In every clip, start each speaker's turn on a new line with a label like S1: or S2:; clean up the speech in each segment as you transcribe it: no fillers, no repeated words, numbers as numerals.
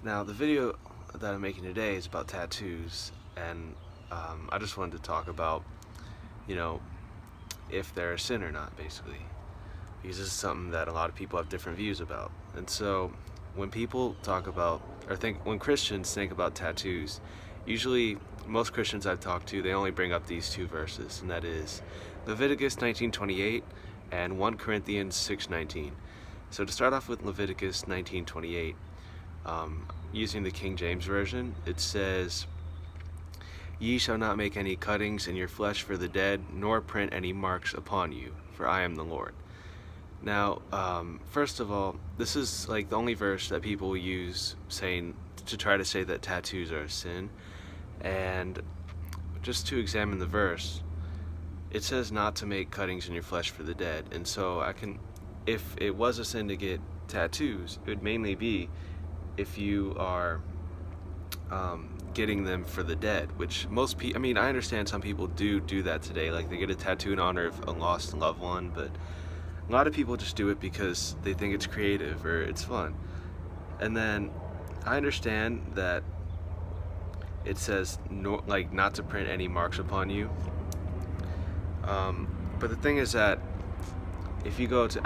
S1: Now, the video that I'm making today is about tattoos, and I just wanted to talk about, you know, if they're a sin or not, basically, because this is something that a lot of people have different views about. And so, when people talk about, when Christians think about tattoos, usually most Christians I've talked to, they only bring up these two verses, and that is Leviticus 19:28 and 1 Corinthians 6:19. So to start off with Leviticus 19:28, using the King James Version, it says, "Ye shall not make any cuttings in your flesh for the dead, nor print any marks upon you, for I am the Lord." Now, first of all, this is like the only verse that people use to try to say that tattoos are a sin. And just to examine the verse, it says not to make cuttings in your flesh for the dead. And so if it was a sin to get tattoos, it would mainly be if you are getting them for the dead, which most people, I understand some people do that today, like they get a tattoo in honor of a lost loved one, but a lot of people just do it because they think it's creative or it's fun. And then I understand that it says no, like not to print any marks upon you, but the thing is that if you go to,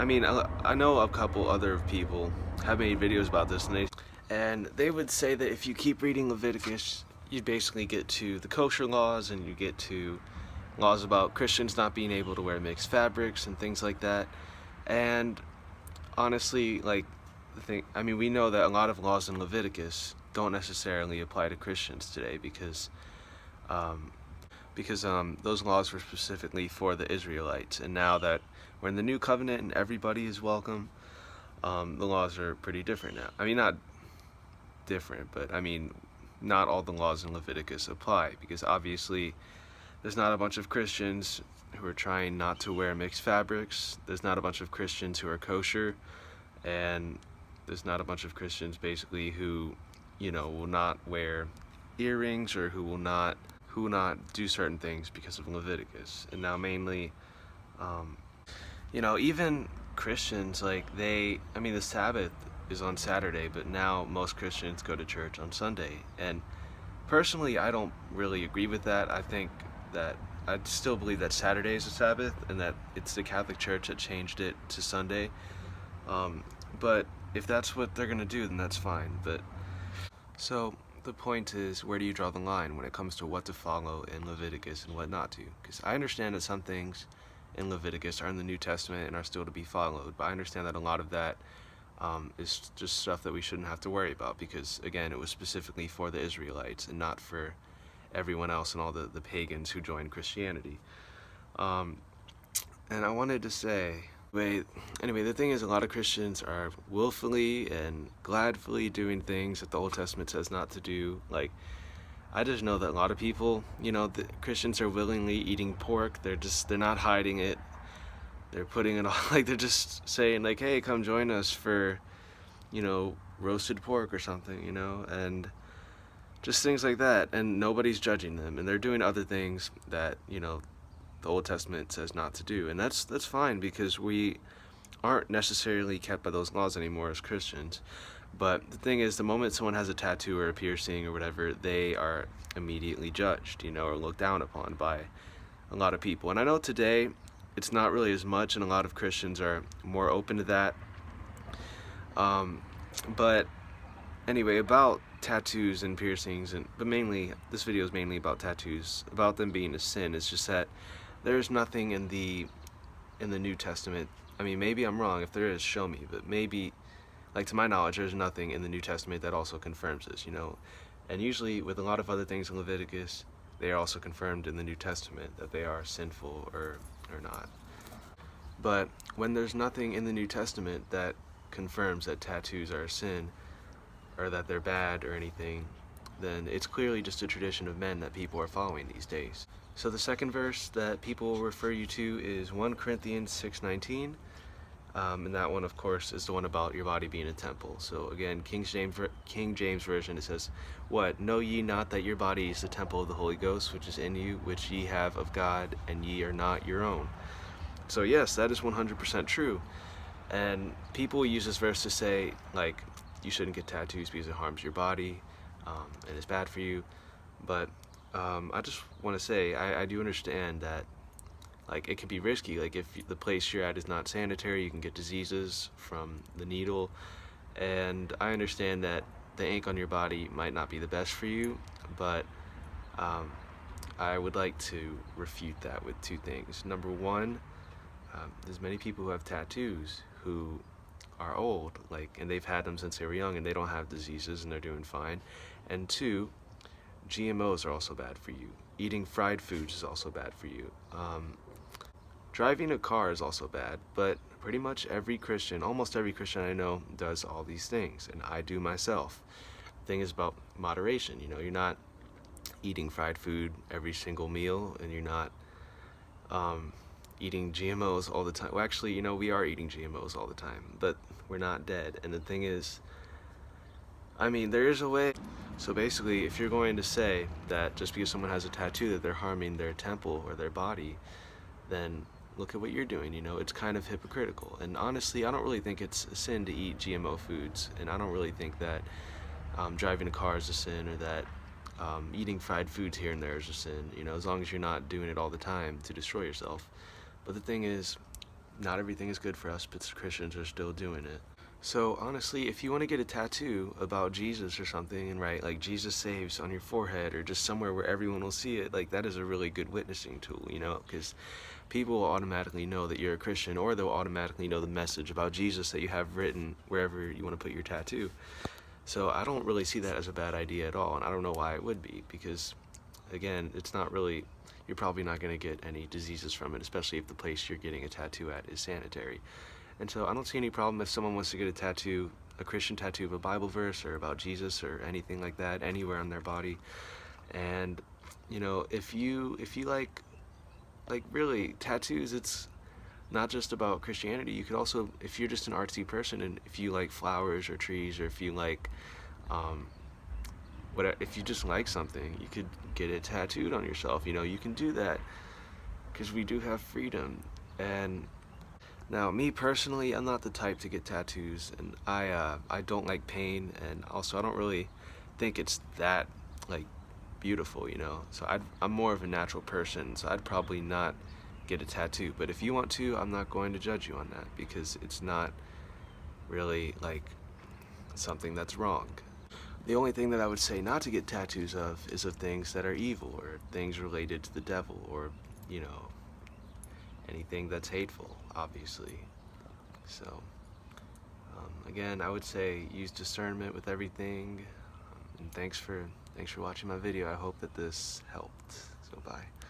S1: I know a couple other people have made videos about this, and they would say that if you keep reading Leviticus, you basically get to the kosher laws, and you get to laws about Christians not being able to wear mixed fabrics and things like that. And honestly, like we know that a lot of laws in Leviticus don't necessarily apply to Christians today because those laws were specifically for the Israelites. And now that we're in the new covenant and everybody is welcome, the laws are pretty different now. Not different, but not all the laws in Leviticus apply, because obviously there's not a bunch of Christians who are trying not to wear mixed fabrics. There's not a bunch of Christians who are kosher, and there's not a bunch of Christians basically who, will not wear earrings, or who will not do certain things because of Leviticus. And now mainly, even Christians, like the Sabbath is on Saturday, but now most Christians go to church on Sunday. And personally, I don't really agree with that. I still believe that Saturday is the Sabbath, and that it's the Catholic Church that changed it to Sunday. But if that's what they're gonna do, then that's fine. So the point is, where do you draw the line when it comes to what to follow in Leviticus and what not to? Because I understand that some things in Leviticus are in the New Testament and are still to be followed, but I understand that a lot of that is just stuff that we shouldn't have to worry about, because again, it was specifically for the Israelites and not for everyone else and all the pagans who joined Christianity. And I wanted to say, anyway, the thing is, a lot of Christians are willfully and gladfully doing things that the Old Testament says not to do. Like, I just know that a lot of people, the Christians are willingly eating pork. They're not hiding it. They're putting it on, like, they're just saying, like, hey, come join us for, roasted pork or something, and just things like that. And nobody's judging them. And they're doing other things that, the Old Testament says not to do. And that's fine, because we aren't necessarily kept by those laws anymore as Christians. But the thing is, the moment someone has a tattoo or a piercing or whatever, they are immediately judged, or looked down upon by a lot of people. And I know today it's not really as much, and a lot of Christians are more open to that. But anyway, about tattoos and piercings, but mainly, this video is mainly about tattoos, about them being a sin. It's just that there's nothing in the New Testament. Maybe I'm wrong. If there is, show me. But maybe, like, to my knowledge, there's nothing in the New Testament that also confirms this, And usually, with a lot of other things in Leviticus, they are also confirmed in the New Testament that they are sinful or not. But when there's nothing in the New Testament that confirms that tattoos are a sin, or that they're bad or anything, then it's clearly just a tradition of men that people are following these days. So the second verse that people will refer you to is 1 Corinthians 6:19, and that one, of course, is the one about your body being a temple. So again, King James Version, it says, "What, know ye not that your body is the temple of the Holy Ghost, which is in you, which ye have of God, and ye are not your own?" So yes, that is 100% true. And people use this verse to say, like, you shouldn't get tattoos because it harms your body, and it's bad for you. But I just want to say I do understand that like it can be risky. Like if the place you're at is not sanitary, you can get diseases from the needle. And I understand that the ink on your body might not be the best for you, but um, I would like to refute that with two things. Number one, there's many people who have tattoos who are old, like, and they've had them since they were young, and they don't have diseases, and they're doing fine. And two, GMOs are also bad for you. Eating fried foods is also bad for you. Driving a car is also bad, but pretty much every Christian, almost every Christian I know, does all these things, and I do myself. The thing is about moderation. You know, you're not eating fried food every single meal, and you're not eating GMOs all the time. Well, actually, you know, we are eating GMOs all the time, but we're not dead. And the thing is, I mean, there is a way. So basically, if you're going to say that just because someone has a tattoo that they're harming their temple or their body, then look at what you're doing. You know, it's kind of hypocritical. And honestly, I don't really think it's a sin to eat GMO foods, and I don't really think that driving a car is a sin, or that eating fried foods here and there is a sin, you know, as long as you're not doing it all the time to destroy yourself. But the thing is, not everything is good for us, but Christians are still doing it. So honestly, if you want to get a tattoo about Jesus or something and write like Jesus saves on your forehead, or just somewhere where everyone will see it, like that is a really good witnessing tool, you know, because people will automatically know that you're a Christian, or they'll automatically know the message about Jesus that you have written wherever you want to put your tattoo. So I don't really see that as a bad idea at all, and I don't know why it would be, because again, it's not really, you're probably not going to get any diseases from it, especially if the place you're getting a tattoo at is sanitary. And so I don't see any problem if someone wants to get a tattoo, a Christian tattoo of a Bible verse or about Jesus or anything like that, anywhere on their body. And you know, if you like really tattoos, it's not just about Christianity. You could also, if you're just an artsy person, and if you like flowers or trees, or if you like if you just like something, you could get it tattooed on yourself. You know, you can do that because we do have freedom. And now, me personally, I'm not the type to get tattoos, and I don't like pain, and also I don't really think it's that like beautiful, you know. So I'm more of a natural person, so I'd probably not get a tattoo. But if you want to, I'm not going to judge you on that, because it's not really like something that's wrong. The only thing that I would say not to get tattoos of is of things that are evil, or things related to the devil, or, you know, anything that's hateful, obviously. So, again, I would say use discernment with everything. And thanks for watching my video. I hope that this helped. So bye.